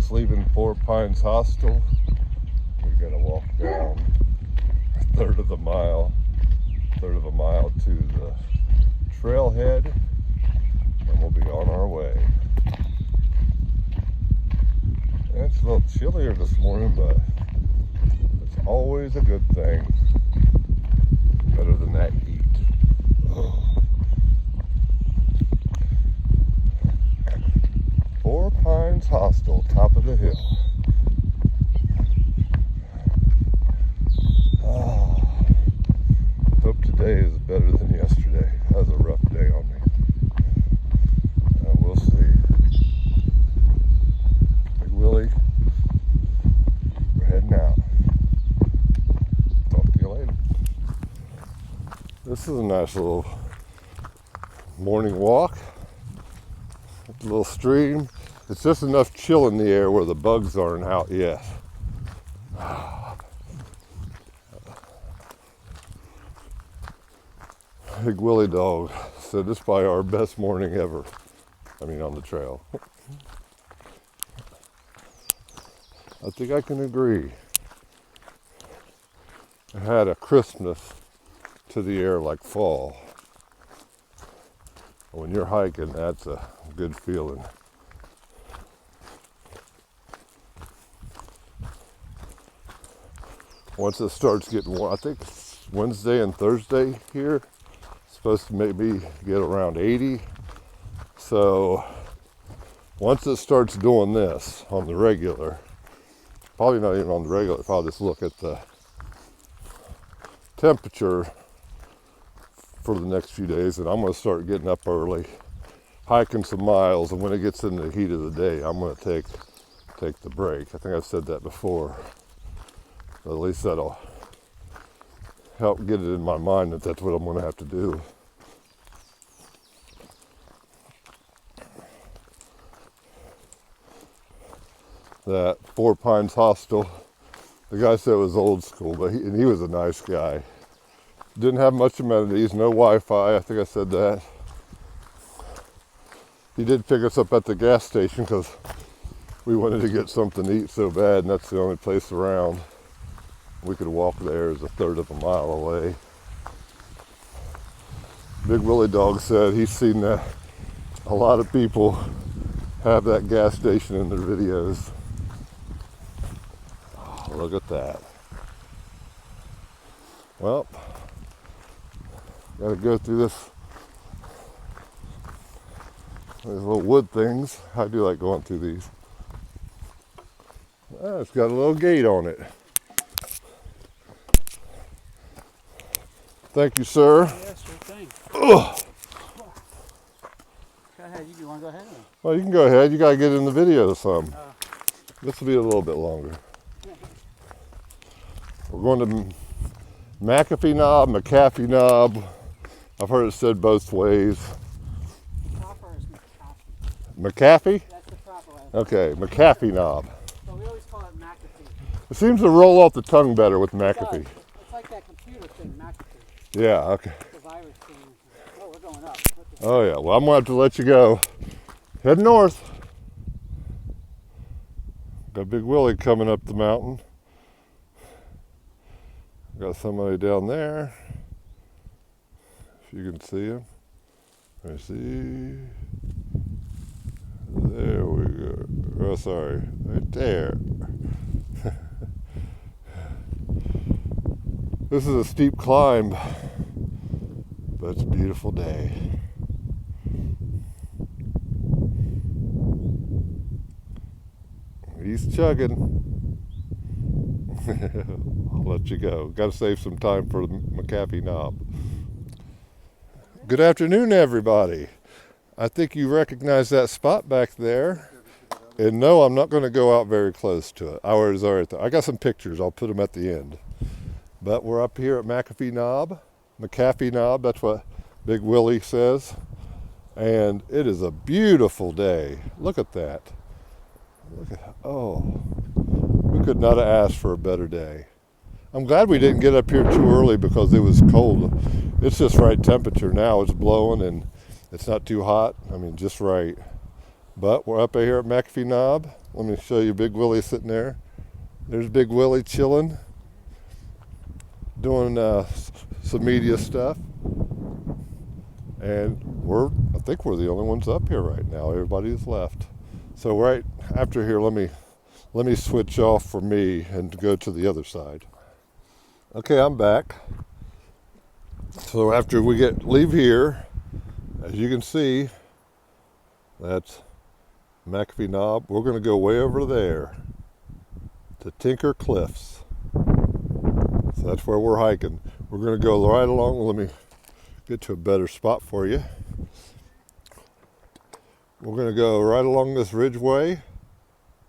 just leaving Four Pines Hostel. We gotta walk down a third of a mile to the trailhead, and we'll be on our way. And it's a little chillier this morning, but it's always a good thing. Better than that heat. Oh. Four Pines Hostel, top of the hill. Oh, hope today is better than yesterday. That was a rough day on me. We'll see. Big Willie, we're heading out. Talk to you later. This is a nice little morning walk. A little stream. It's just enough chill in the air where the bugs aren't out yet. Big Willie dog said this is probably our best morning ever. I mean, on the trail. I think I can agree. I had a crispness to the air like fall. When you're hiking, that's a good feeling. Once it starts getting warm, I think it's Wednesday and Thursday here. It's supposed to maybe get around 80. So once it starts doing this on the regular, probably not even on the regular, if I'll just look at the temperature for the next few days, and I'm going to start getting up early, hiking some miles, and when it gets in the heat of the day, I'm going to take the break. I think I've said that before. At least that'll help get it in my mind that that's what I'm going to have to do. That Four Pines Hostel, the guy said it was old school, but he was a nice guy. Didn't have much amenities, no Wi-Fi, I think I said that. He did pick us up at the gas station because we wanted to get something to eat so bad, and that's the only place around. We could walk there, it's a third of a mile away. Big Willie dog said he's seen that a lot of people have that gas station in their videos. Oh, look at that. Well, gotta go through these little wood things. I do like going through these. Ah, it's got a little gate on it. Thank you, sir. Yes, sure thing. Ugh. Go ahead. You want to go ahead? Well, you can go ahead. You got to get in the video some. This will be a little bit longer. We're going to McAfee Knob. I've heard it said both ways. The proper is McAfee. McAfee? That's the proper way. Okay, McAfee Knob. So we always call it McAfee. It seems to roll off the tongue better with McAfee. It's like that computer thing, McAfee. Yeah, okay. The virus thing. Oh, we're going up. Oh yeah, well I'm going to have to let you go. Head north. Got Big Willie coming up the mountain. Got somebody down there. If you can see him. Let me see. There we go. Oh, sorry. Right there. This is a steep climb, but it's a beautiful day. He's chugging. I'll let you go. Got to save some time for the McAfee Knob. Good afternoon, everybody. I think you recognize that spot back there. And no, I'm not going to go out very close to it. I got some pictures. I'll put them at the end. But we're up here at McAfee Knob. That's what Big Willie says. And it is a beautiful day. Look at that. Oh, we could not have asked for a better day. I'm glad we didn't get up here too early because it was cold. It's just right temperature now. It's blowing and it's not too hot. I mean, just right. But we're up here at McAfee Knob. Let me show you Big Willie sitting there. There's Big Willie chilling, doing some media stuff. And I think we're the only ones up here right now. Everybody's left. So right after here, let me switch off for me and go to the other side. Okay, I'm back. So after we leave here, as you can see, that's McAfee Knob. We're going to go way over there to Tinker Cliffs. So that's where we're hiking. We're going to go right along. Let me get to a better spot for you. We're going to go right along this ridgeway.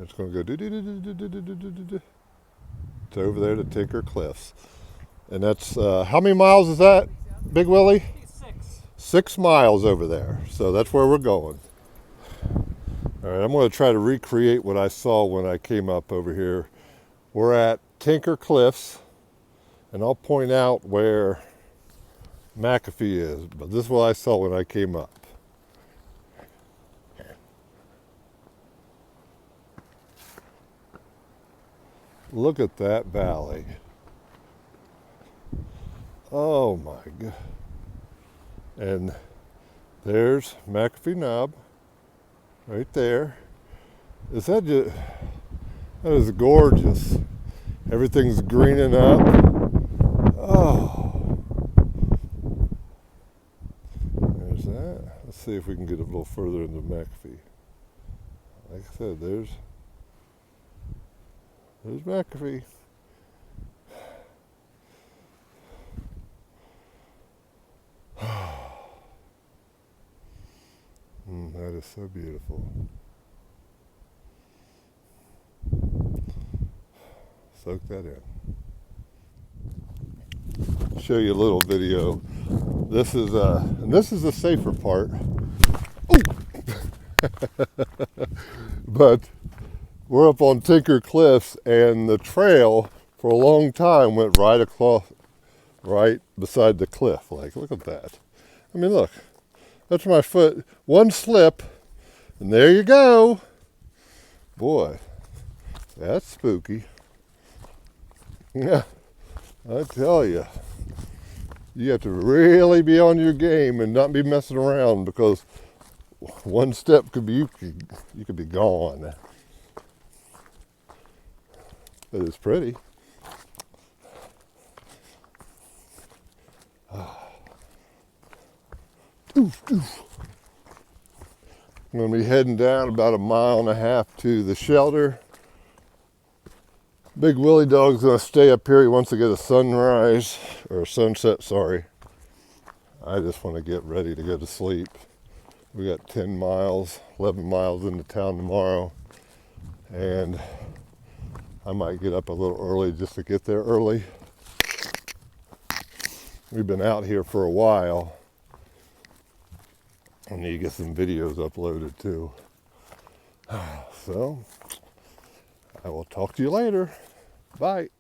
It's going to go to over there to Tinker Cliffs. And that's, how many miles is that, Big Willie? 6 miles over there. So that's where we're going. All right, I'm going to try to recreate what I saw when I came up over here. We're at Tinker Cliffs, and I'll point out where McAfee is, but this is what I saw when I came up. Look at that valley. Oh my God. And there's McAfee Knob. Right there. Is that just, that is gorgeous. Everything's greening up. Oh. There's that. Let's see if we can get a little further into McAfee. Like I said, there's McAfee. That is so beautiful. Soak that in. Show you a little video. This is the safer part. But we're up on Tinker Cliffs, and the trail for a long time went right beside the cliff. Like, look at that. I mean, look. That's my foot. One slip, and there you go. Boy, that's spooky. Yeah, I tell you. You have to really be on your game and not be messing around, because one step could be, you could be gone. But it's pretty. Oof, oof. I'm going to be heading down about 1.5 miles to the shelter. Big Willie Dog's going to stay up here. He wants to get a sunrise, or a sunset, sorry. I just want to get ready to go to sleep. We got 10 miles, 11 miles into town tomorrow. And I might get up a little early just to get there early. We've been out here for a while. I need to get some videos uploaded too. So, I will talk to you later. Bye.